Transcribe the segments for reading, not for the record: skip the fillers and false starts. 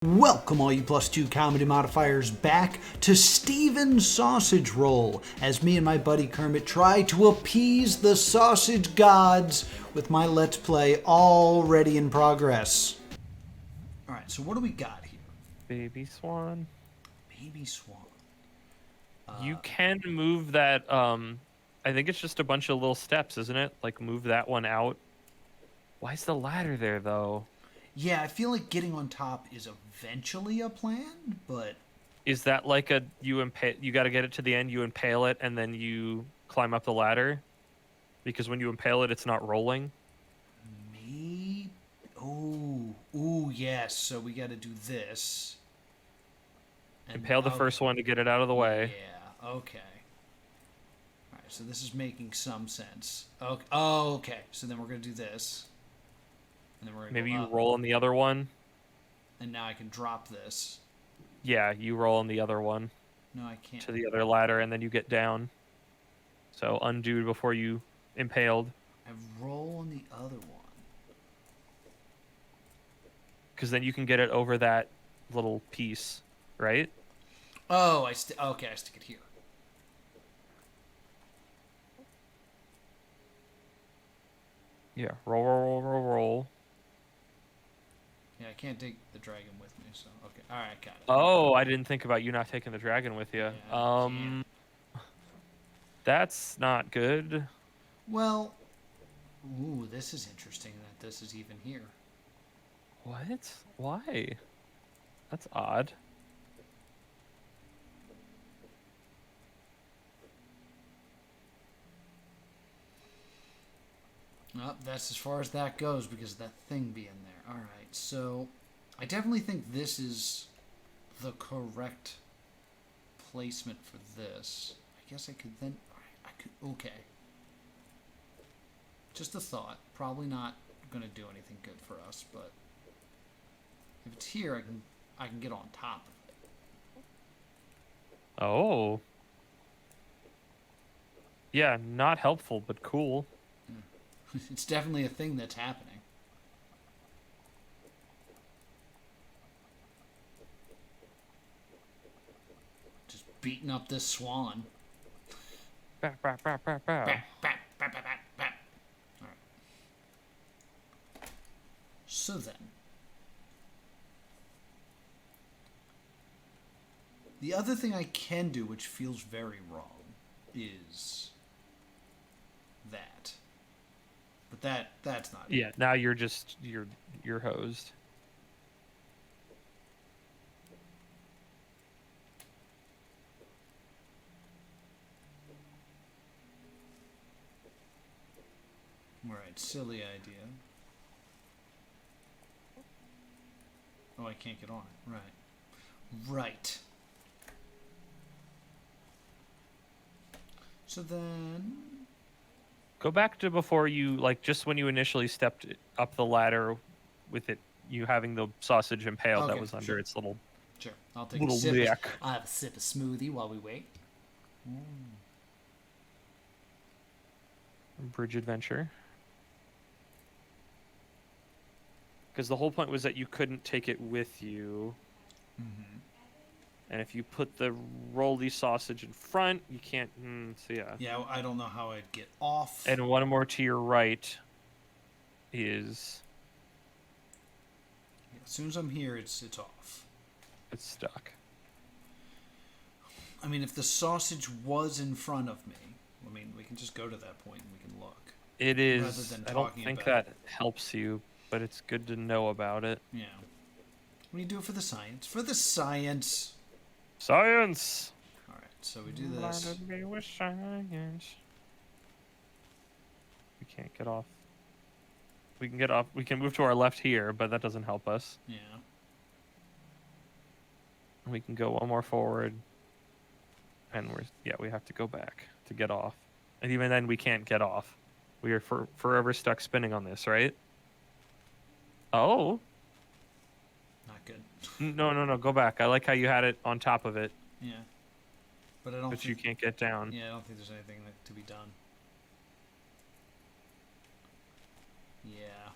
Welcome, all you +2 comedy modifiers, back to Stephen's Sausage Roll, as me and my buddy Kermit try to appease the sausage gods with my Let's Play already in progress. Alright, so what do we got here? Baby Swan. Baby Swan. You can move that, I think it's just a bunch of little steps, isn't it? Like, move that one out. Why is the ladder there, though? Yeah, I feel like getting on top is eventually a plan, but Is that like you gotta get it to the end, you impale it, and then you climb up the ladder? Because when you impale it, it's not rolling. maybe... Ooh, yes, so we gotta do this. Impale the first one to get it out of the way. Yeah, okay. Alright, so this is making some sense. Okay. Oh, okay. So then we're going to do this. And then we're going to Maybe go you up. roll on the other one. And now I can drop this. Yeah, you roll on the other one No, I can't. to the other ladder, and then you get down. So undo before you impaled. I roll on the other one. Because then you can get it over that little piece, right? Oh, okay, I stick it here. Yeah, roll. Yeah, I can't take the dragon with me, so okay. Alright, got it. Oh, I didn't think about you not taking the dragon with you. Yeah, That's not good. well, ooh, this is interesting that this is even here. What? Why? That's odd. Well, that's as far as that goes because of that thing being there. Alright, so I definitely think this is the correct placement for this. I guess I could then... okay. Just a thought. Probably not going to do anything good for us, but if it's here, I can get on top of it. Oh. Yeah, not helpful, but cool. It's definitely a thing that's happening. Just beating up this swan. Bow. Bap, bap, bap, bap, bap, bap. All right. So then, the other thing I can do, which feels very wrong, is that. But that's not. Yeah, now you're just you're hosed. Right, silly idea. Oh, I can't get on it. Right. So then... Go back to before you, like, just when you initially stepped up the ladder with it, you having the sausage impaled that was under its little... Sure, I'll take little a sip. neck. I'll have a sip of smoothie while we wait. Bridge adventure. Because the whole point was that you couldn't take it with you. Mm-hmm. And if you put the rolly sausage in front, you can't... so yeah. Yeah, I don't know how I'd get off. And one more to your right is... As soon as I'm here, it's off. It's stuck. I mean, if the sausage was in front of me, I mean, we can just go to that point and we can look. It is. Rather than I don't talking think about that helps you, but it's good to know about it. Yeah. What do you do it for the science? For the science. Science! All right, so we do this. Blinded me with science. We can't get off. We can get off. We can move to our left here, but that doesn't help us. Yeah. We can go one more forward. And we have to go back to get off. And even then, we can't get off. We are forever stuck spinning on this, right? Oh. Not good. No, go back. I like how you had it on top of it. Yeah. But I don't But you can't get down. Yeah, I don't think there's anything to be done. Yeah.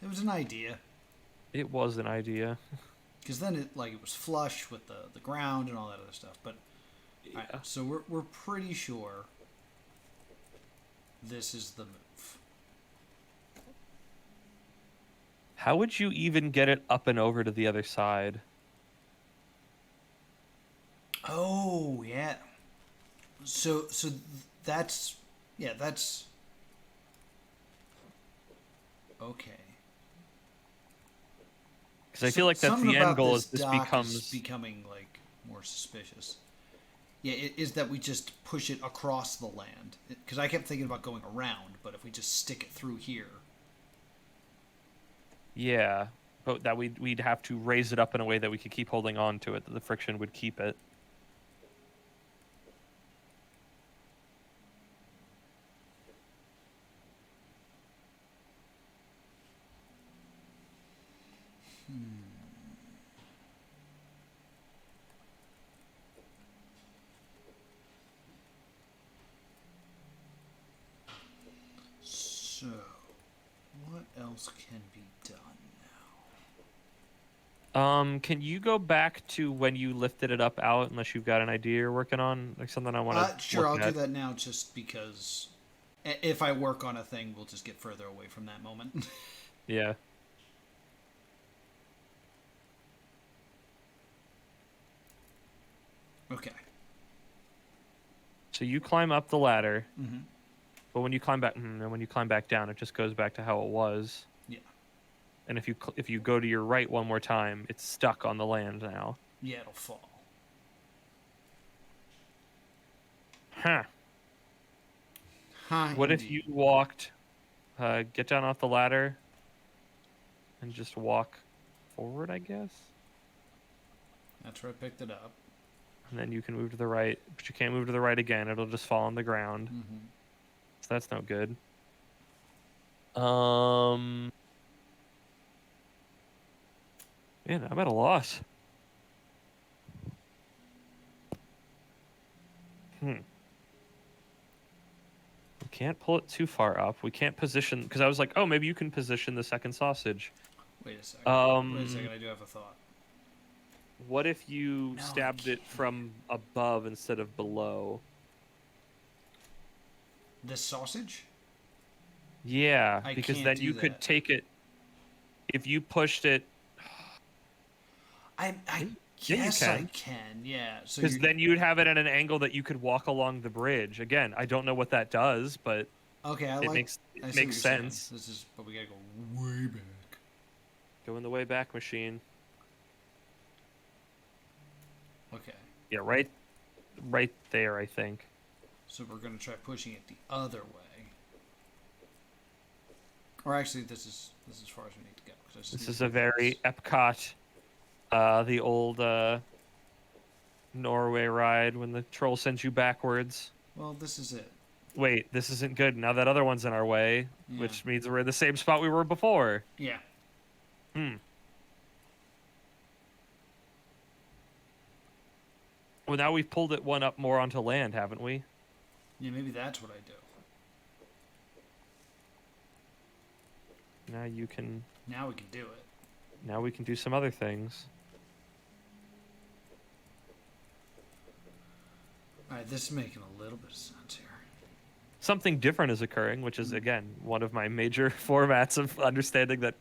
It was an idea. It was an idea. Because then it was flush with the ground and all that other stuff. But Yeah. all right, so we're pretty sure this is the move. How would you even get it up and over to the other side? Oh yeah. So that's that's okay. Because I feel like that's Something the end about goal. Is this this dock becomes is becoming like more suspicious. Yeah, it is that we just push it across the land. Because I kept thinking about going around, but if we just stick it through here. yeah, but that we'd have to raise it up in a way that we could keep holding on to it. That the friction would keep it. So, what else can be done now? Can you go back to when you lifted it up out, unless you've got an idea you're working on, like something I want to Sure, I'll look do at? that now just because if I work on a thing, we'll just get further away from that moment. Yeah. Okay. So you climb up the ladder, Mm-hmm. but when you climb back, and when you climb back down, it just goes back to how it was. Yeah. And if you go to your right one more time, it's stuck on the land now. Yeah, it'll fall. Huh. Huh, What if you walked, get down off the ladder, and just walk forward, I guess? That's where I picked it up. And then you can move to the right, but you can't move to the right again. It'll just fall on the ground. Mm-hmm. So that's no good. Man, I'm at a loss. We can't pull it too far up. We can't position, because I was like, oh, maybe you can position the second sausage. Wait a second. Wait a Um, second, I do have a thought. What if you No, I stabbed it can't. from above instead of below? This sausage? Yeah, I because can't then do you could that. take it. If you pushed it, I Yeah, you guess I can. can, yeah. So because you're, then you'd have it at an angle that you could walk along the bridge. Again, I don't know what that does, but okay, I it like. makes I see what makes you're saying. sense. This is, but we gotta go way back. Go in the way back machine. Okay, Yeah, right there, I think. so we're gonna try pushing it the other way. Or actually, this is as far as we need to go. 'Cause I just This need is to a do very this. Epcot, the old Norway ride when the troll sends you backwards. Well, this is it. Wait, this isn't good. Now that other one's in our way, Yeah. which means we're in the same spot we were before. Yeah. Well, now we've pulled it one up more onto land, haven't we? Yeah, maybe that's what I do. Now you can. Now we can do it. Now we can do some other things. All right, this is making a little bit of sense here. Something different is occurring, which is again one of my major formats of understanding that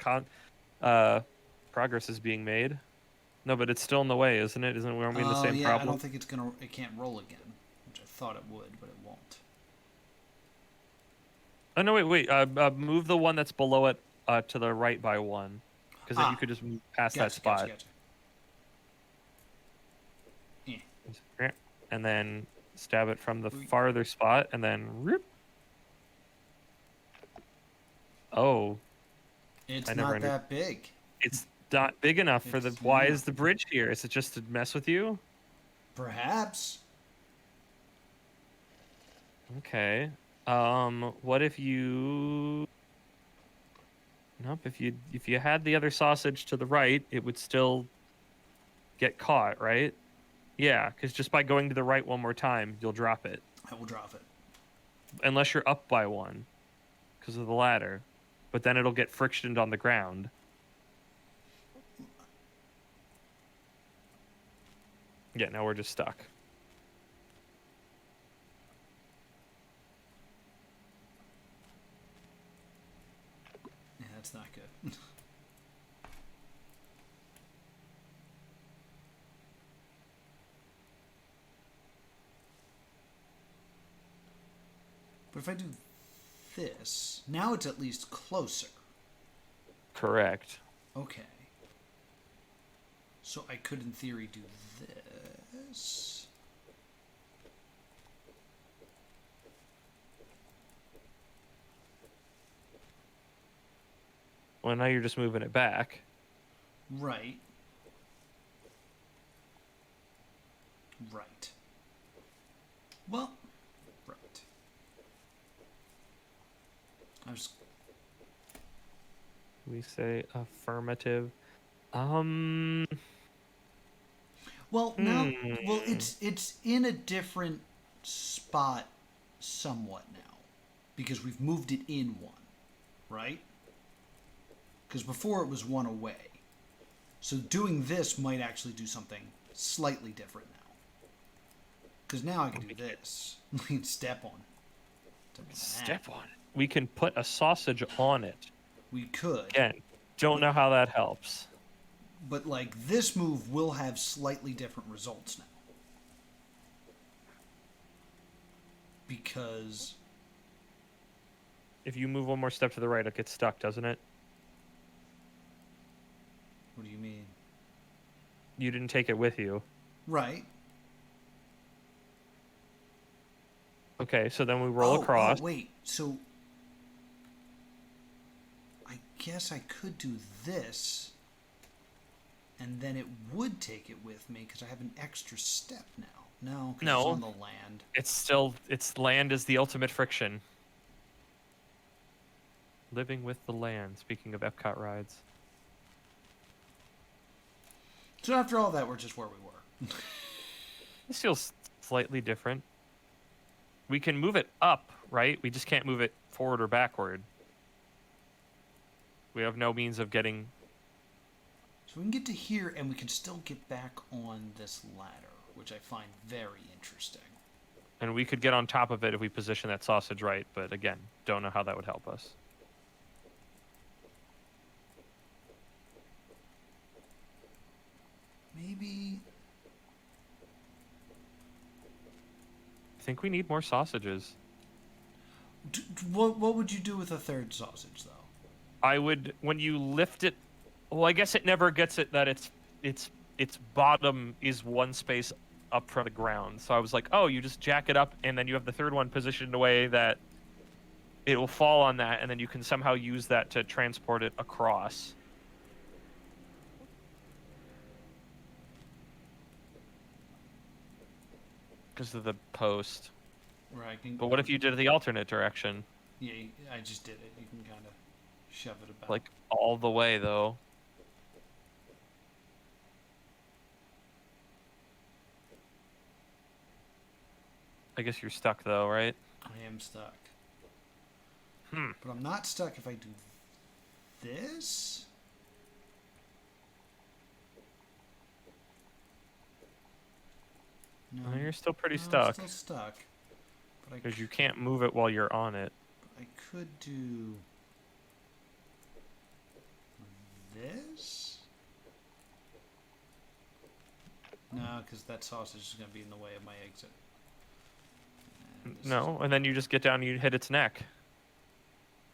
progress is being made. No, but it's still in the way, isn't it? Isn't we in the same yeah, problem? I don't think it's gonna. It can't roll again, which I thought it would, but it won't. Oh no! Wait! Move the one that's below it to the right by one, because then you could just move past that spot. Gotcha. Yeah. And then stab it from the Oop. farther spot, and then rip. Oh, It's I never not that big. it's not big enough for the. It's Why not. is the bridge here? Is it just to mess with you? Perhaps. Okay. What if you? Nope. If you had the other sausage to the right, it would still get caught, right? Yeah, because just by going to the right one more time, you'll drop it. I will drop it. Unless you're up by one, because of the ladder. But then it'll get frictioned on the ground. Yeah, now we're just stuck. Yeah, that's not good. But if I do this, now it's at least closer. Correct. Okay. So I could, in theory, do this. Well, now you're just moving it back. Right. Right. Well, right. I was... We say affirmative. Well, now... Well, it's in a different spot somewhat now. Because we've moved it in one. Right? Because before it was one away. So doing this might actually do something slightly different now. Because now I can do this. I can step on. Step on it. We can put a sausage on it. We could. Again, don't know how that helps. But, like, this move will have slightly different results now. Because... If you move one more step to the right, it gets stuck, doesn't it? What do you mean? You didn't take it with you. Right. Okay, so then we roll across. Oh, wait. So... I guess I could do this... And then it would take it with me because I have an extra step now. No, because it's on the land. It's land is the ultimate friction. Living with the land, speaking of Epcot rides. So after all that, we're just where we were. This feels slightly different. We can move it up, right? We just can't move it forward or backward. We have no means of getting... So we can get to here, and we can still get back on this ladder, which I find very interesting. And we could get on top of it if we position that sausage right, but again, don't know how that would help us. Maybe... I think we need more sausages. What would you do with a third sausage, though? I would, when you lift it... Well, I guess it never gets it that its bottom is one space up from the ground. So I was like, oh, you just jack it up, and then you have the third one positioned in a way that it will fall on that, and then you can somehow use that to transport it across. Because of the post. Right. But what if you did the alternate direction? Yeah, I just did it. You can kind of shove it about. Like, all the way, though. I guess you're stuck, though, right? I am stuck. But I'm not stuck if I do this. No, You're still pretty I'm stuck. still stuck. Because you can't move it while you're on it. I could do this. No, because that sausage is going to be in the way of my exit. No, and then you just get down and you hit its neck.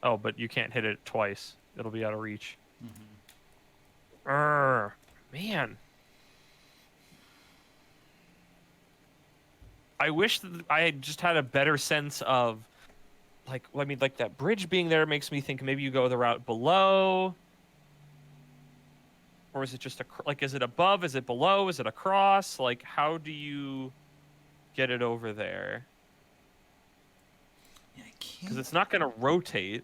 Oh, but you can't hit it twice. It'll be out of reach. Man. I wish that I had just had a better sense of, like, I mean, like that bridge being there makes me think maybe you go the route below. Or is it just like, is it above? Is it below? Is it across? Like, how do you get it over there? Yeah, I can't. Because it's not going to rotate.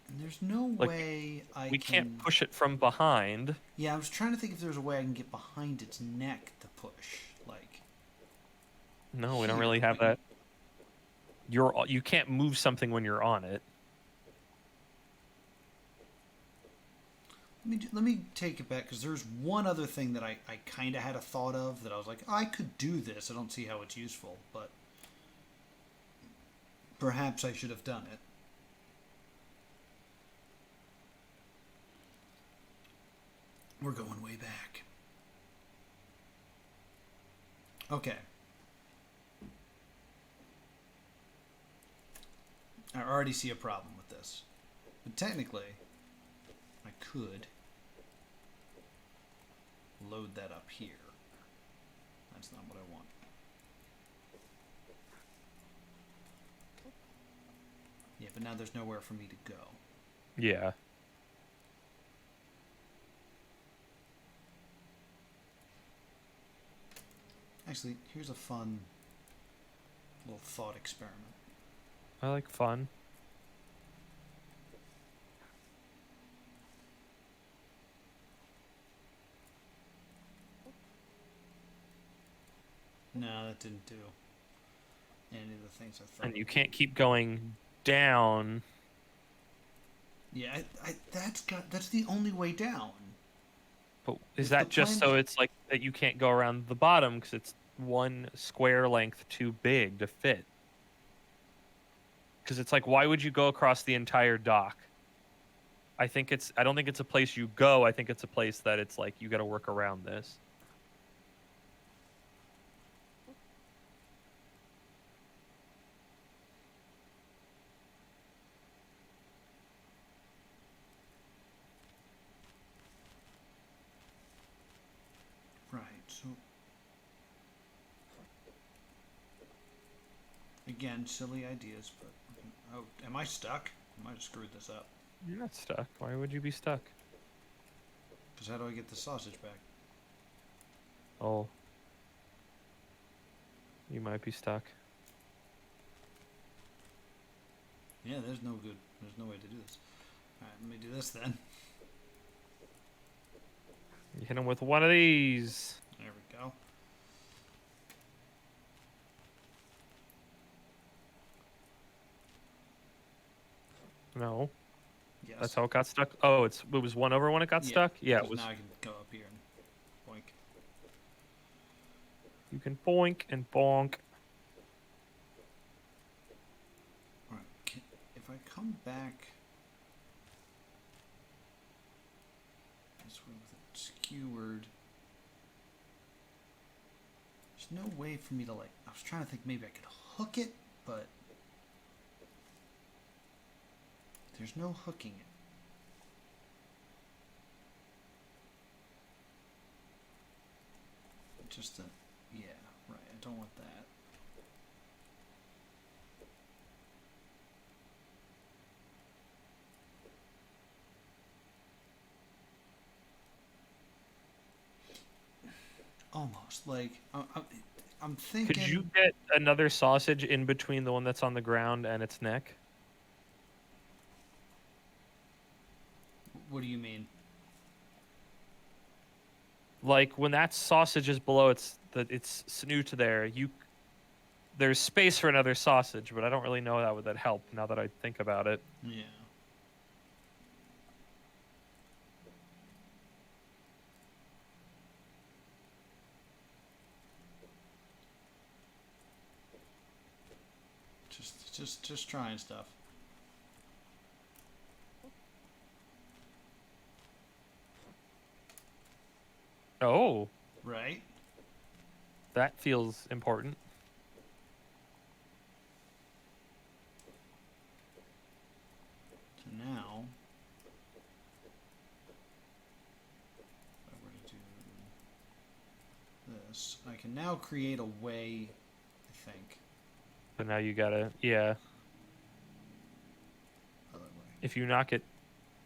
And there's no way we can't push it from behind. Yeah, I was trying to think if there's a way I can get behind its neck to push. Like. No, we don't really have that. You can't move something when you're on it. let me take it back, because there's one other thing that I kind of had a thought of that I was like, I could do this. I don't see how it's useful, but perhaps I should have done it. We're going way back. Okay. I already see a problem with this. But technically, I could load that up here. That's not what I want. Yeah, but now there's nowhere for me to go. Yeah. Actually, here's a fun little thought experiment. I like fun. No, that didn't do any of the things I thought. And you can't keep going down. Yeah, that's the only way down. But is that just so it's like that you can't go around the bottom because it's one square length too big to fit? Because it's like, why would you go across the entire dock? I don't think it's a place you go. I think it's a place that it's like you got to work around this. Right, so again, silly ideas, but oh, am I stuck? I might have screwed this up. You're not stuck. Why would you be stuck? Because how do I get the sausage back? Oh. You might be stuck. Yeah, there's no way to do this. Alright, let me do this then. You hit him with one of these. There we go. No. Yes. That's how it got stuck. Oh, it was one over when it got stuck? Yeah, it was. Now I can go up here and boink. You can boink and bonk. Alright, if I come back this way with it skewered, there's no way for me to, like, I was trying to think maybe I could hook it, but there's no hooking it. Just yeah, right, I don't want that. Almost, like, I'm thinking... Could you get another sausage in between the one that's on the ground and its neck? What do you mean? Like when that sausage is below its snoot there, there's space for another sausage, but I don't really know how would that help now that I think about it. Yeah. Just trying stuff. Oh. Right? That feels important. So now, if I were to do this, I can now create a way, I think. But now you gotta, yeah. Other way. If you knock it,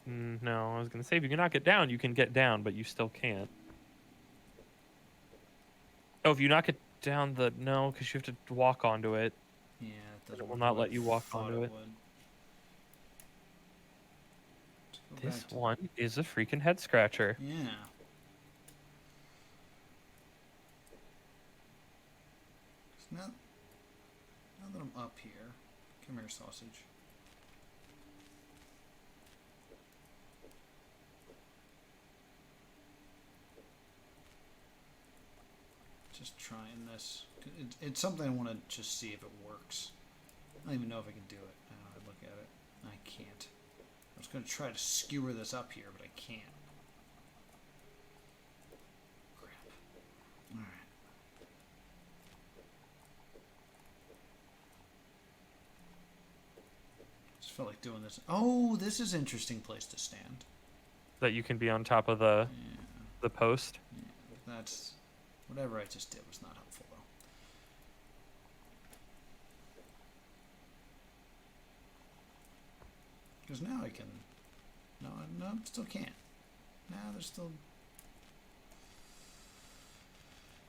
no, I was gonna say if you can knock it down, you can get down, but you still can't. Oh, if you knock it down no, because you have to walk onto it. Yeah, It will not let you walk onto it. This one is a freaking head scratcher. Yeah. Now that I'm up here, come here, sausage. Just trying this. It's something I want to just see if it works. I don't even know if I can do it. Now I look at it. I can't. I was going to try to skewer this up here, but I can't. Crap. Alright. Just felt like doing this. Oh, this is an interesting place to stand. That you can be on top of the post. Yeah, that's... Whatever I just did was not helpful, though. Because now I can... No, still can't. Now there's still...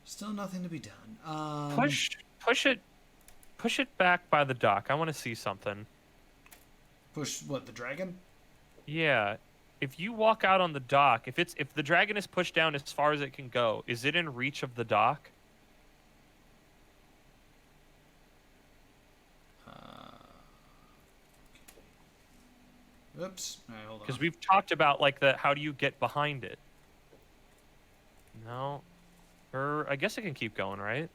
Still nothing to be done. Push it back by the dock. I want to see something. Push what, the dragon? Yeah. If you walk out on the dock, if the dragon is pushed down as far as it can go, is it in reach of the dock? Oops. All right, hold on. Because we've talked about like how do you get behind it? No. I guess it can keep going, right?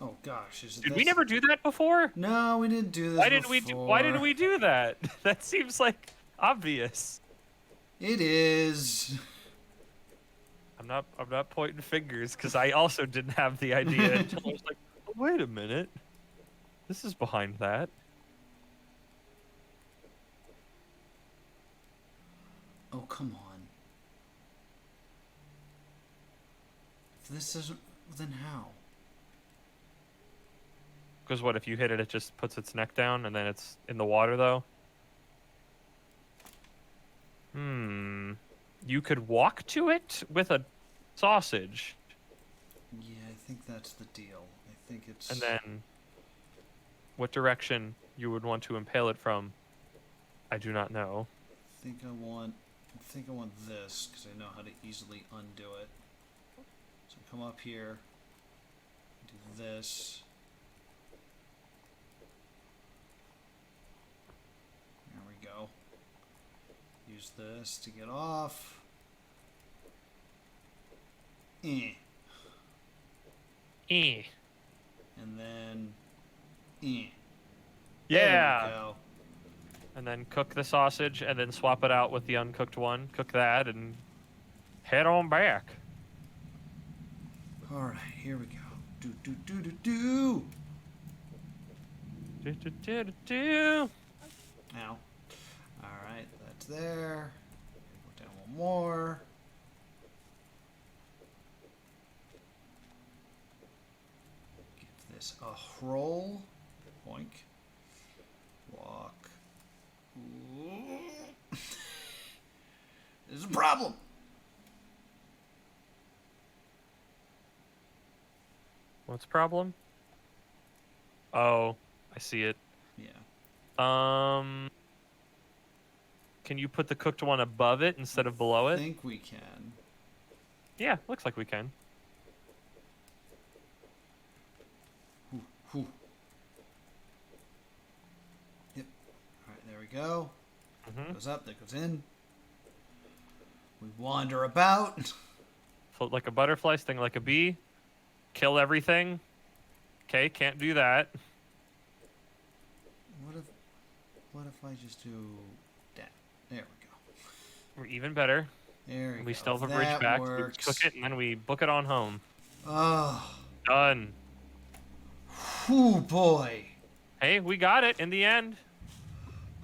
Oh gosh, is it Did this? we never do that before? No, we didn't do this. Why didn't we do that? That seems like obvious. It is. I'm not pointing fingers because I also didn't have the idea until I was like, oh, wait a minute. This is behind that. Oh, come on. If this isn't, then how? Because what, if you hit it, it just puts its neck down and then it's in the water, though? You could walk to it with a sausage. Yeah, I think that's the deal. I think it's... And then what direction you would want to impale it from, I do not know. I think I want this, because I know how to easily undo it. So come up here, do this. There we go. Use this to get off. And then Yeah. There we go. And then cook the sausage and then swap it out with the uncooked one. Cook that and head on back. All right, here we go. Do do do do do. Do, do, do, do, do. Ow. All right, that's there. Go down one more. Give this a roll. Boink. Walk. Ooh. There's a problem. What's the problem? Oh, I see it. Yeah. Can you put the cooked one above it instead of below I it? think we can. Yeah, looks like we can. Whew, whew. Yep. All right, there we go. Goes up, that goes in. We wander about. Float like a butterfly, sting like a bee. Kill everything. Okay, can't do that. What if I just do that? There we go. We're even better. There we go. We still have a bridge back. So we cook it and then we book it on home. Oh. Done. Whew, boy. Hey, we got it in the end.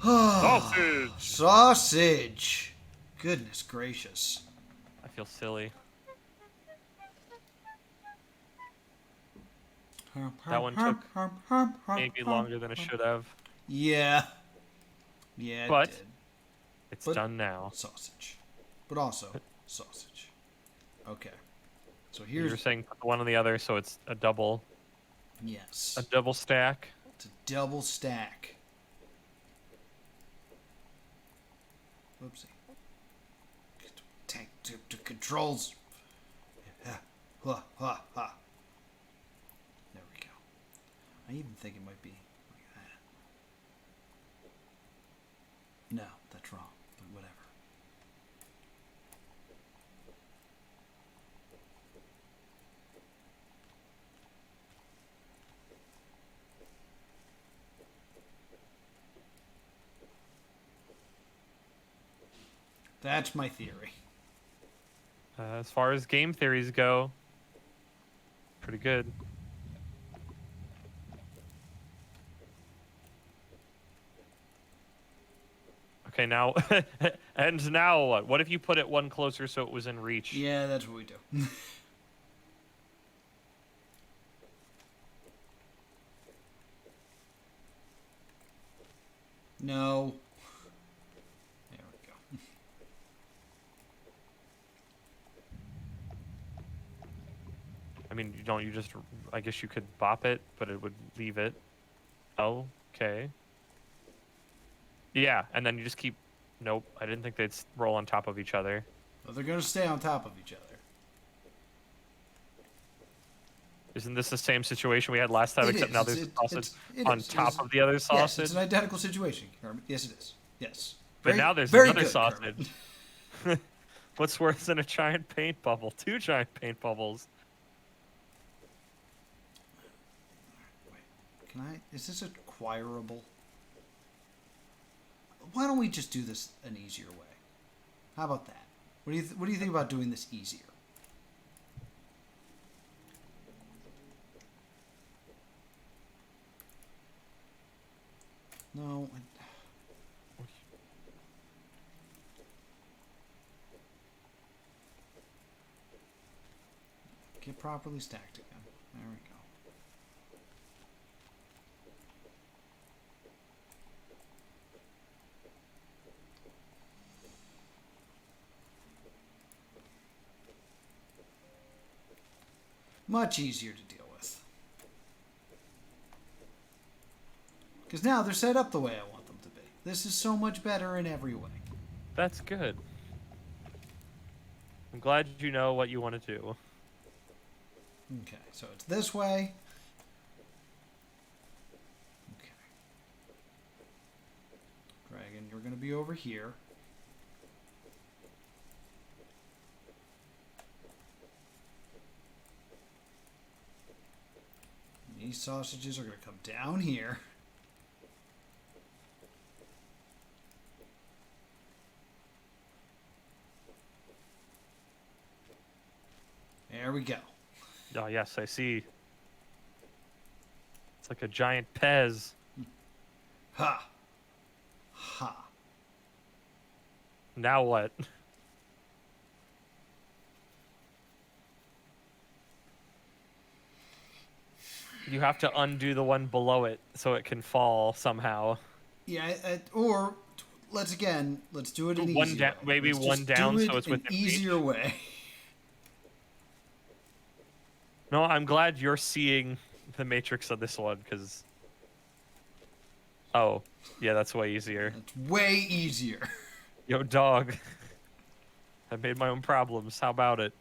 Sausage. Sausage. Goodness gracious. I feel silly. That one took maybe longer than it should have. Yeah. Yeah, But it did. It's done now. Sausage. But also sausage. Okay. So You here's... were saying put the one on the other, so it's a double. Yes. A double stack. It's a double stack. Whoopsie. Tank to controls. Yeah. Ha, ha, ha. There we go. I even think it might be like that. No, that's wrong. But whatever. That's my theory. As far as game theories go, pretty good. Okay, now, and now what? What if you put it one closer so it was in reach? Yeah, that's what we do. No. There we go. I mean, you just, I guess you could bop it, but it would leave it. Oh, okay. Yeah, and then you just keep, nope, I didn't think they'd roll on top of each other. Well, they're going to stay on top of each other. Isn't this the same situation we had last time, except now there's a sausage on top of the other Yes, sausage? it's an identical situation, Kermit. Yes, it is. Yes. But now there's very another good, sausage. What's worse than a giant paint bubble? 2 giant paint bubbles. Wait, can I? Is this acquirable? Why don't we just do this an easier way? How about that? What do you think about doing this easier? No. Get properly stacked again. There we go. Much easier to deal with. Because now they're set up the way I want them to be. This is so much better in every way. That's good. I'm glad you know what you want to do. Okay, so it's this way. Okay. Dragon, you're going to be over here. And these sausages are going to come down here. There we go. Oh, yes, I see. It's like a giant Pez. Ha! Ha! Now what? You have to undo the one below it so it can fall somehow. Yeah, or let's do it an One easier down, way. maybe Let's one just down do it so it's an within easier reach. way. No, I'm glad you're seeing the matrix of this one, because... Oh, yeah, that's way easier. It's way easier. Yo, dog. I made my own problems. How about it?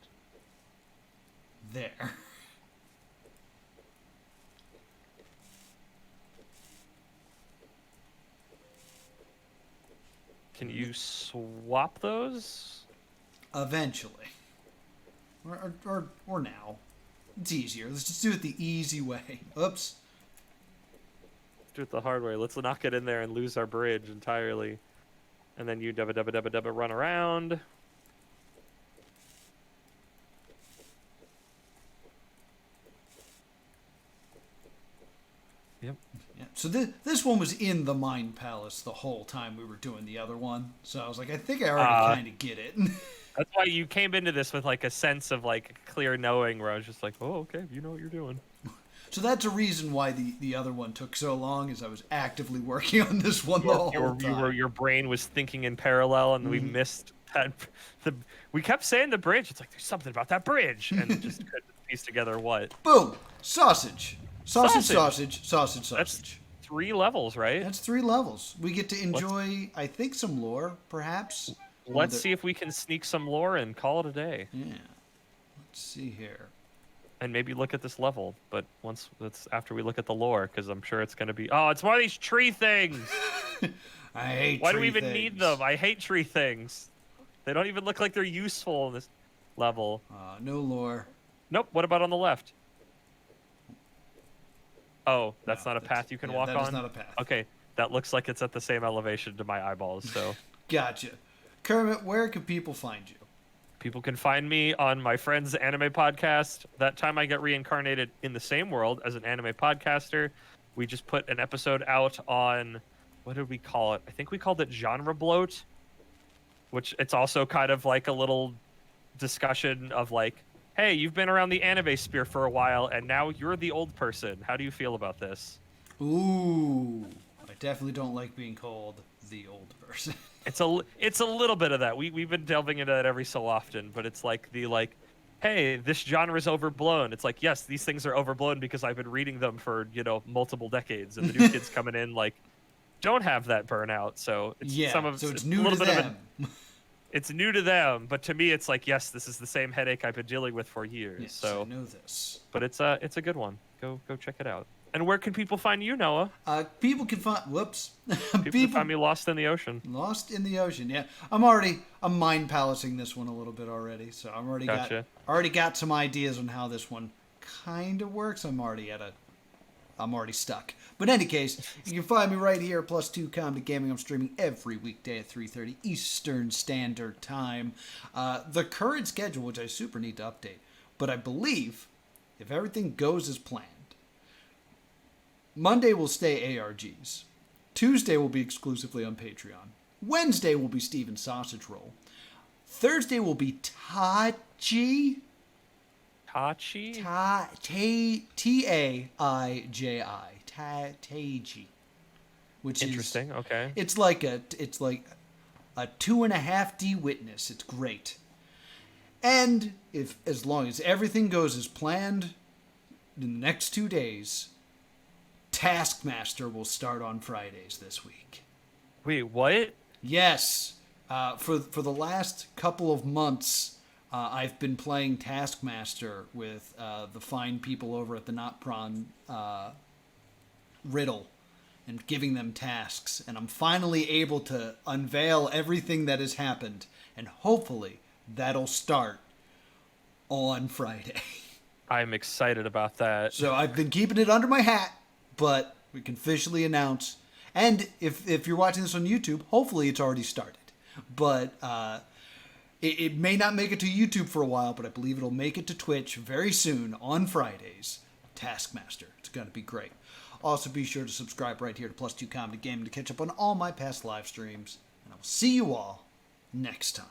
There. Can you swap those? Eventually. Or now. It's easier. Let's just do it the easy way. Oops. Do it the hard way. Let's not get in there and lose our bridge entirely. And then you dubba run around. Yep. Yeah. So this one was in the Mind Palace the whole time we were doing the other one. So I was like, I think I already kind of get it. That's why you came into this with like a sense of like clear knowing, where I was just like, oh, okay, you know what you're doing. So that's a reason why the other one took so long, is I was actively working on this one the whole time. Your brain was thinking in parallel, and we missed that. We kept saying the bridge. It's like, there's something about that bridge, and just couldn't piece together what. Boom! Sausage. Sausage. That's 3 levels, right? That's 3 levels. We get to enjoy, I think, some lore, perhaps. Let's see if we can sneak some lore and call it a day. Yeah. Let's see here. And maybe look at this level, but that's after we look at the lore, because I'm sure it's going to be... Oh, it's one of these tree things! I hate Why tree do we even things. need them? I hate tree things. They don't even look like they're useful in this level. No lore. Nope, what about on the left? Oh, that's not a path you can walk on? That is not a path. Okay, that looks like it's at the same elevation to my eyeballs, so... Gotcha. Kermit, where can people find you? People can find me on my friend's anime podcast. That time I got reincarnated in the same world as an anime podcaster. We just put an episode out on, what did we call it? I think we called it Genre Bloat, which it's also kind of like a little discussion of like, hey, you've been around the anime sphere for a while and now you're the old person. How do you feel about this? Ooh, I definitely don't like being called the old person. It's a little bit of that. We've been delving into that every so often, but it's like hey, this genre is overblown. It's like, yes, these things are overblown because I've been reading them for, multiple decades, and the new kids coming in like don't have that burnout. So it's it's new to them. It's new to them, but to me it's like, yes, this is the same headache I've been dealing with for years. Yes, so I know this. But it's a good one. Go check it out. And where can people find you, Noah? People can find. Whoops. People can find me lost in the ocean. Lost in the ocean. Yeah, I'm mind palacing this one a little bit already, so I'm already got some ideas on how this one kind of works. I'm already stuck. But in any case, you can find me right here at +2 Comedy Gaming. I'm streaming every weekday at 3:30 Eastern Standard Time. The current schedule, which I super need to update, but I believe if everything goes as planned, Monday will stay ARGs. Tuesday will be exclusively on Patreon. Wednesday will be Stephen Sausage Roll. Thursday will be Taiji. Taiji. Taiji. Which interesting. is okay. It's like a 2.5D witness. It's great. And as long as everything goes as planned, in the next 2 days, Taskmaster will start on Fridays this week. Wait, what? Yes. For the last couple of months, I've been playing Taskmaster with the fine people over at the Not Prawn Riddle and giving them tasks. And I'm finally able to unveil everything that has happened. And hopefully that'll start on Friday. I'm excited about that. So I've been keeping it under my hat, but we can officially announce. And if you're watching this on YouTube, hopefully it's already started. But it may not make it to YouTube for a while, but I believe it'll make it to Twitch very soon on Fridays. Taskmaster. It's going to be great. Also, be sure to subscribe right here to +2 Comedy Gaming to catch up on all my past live streams. And I will see you all next time.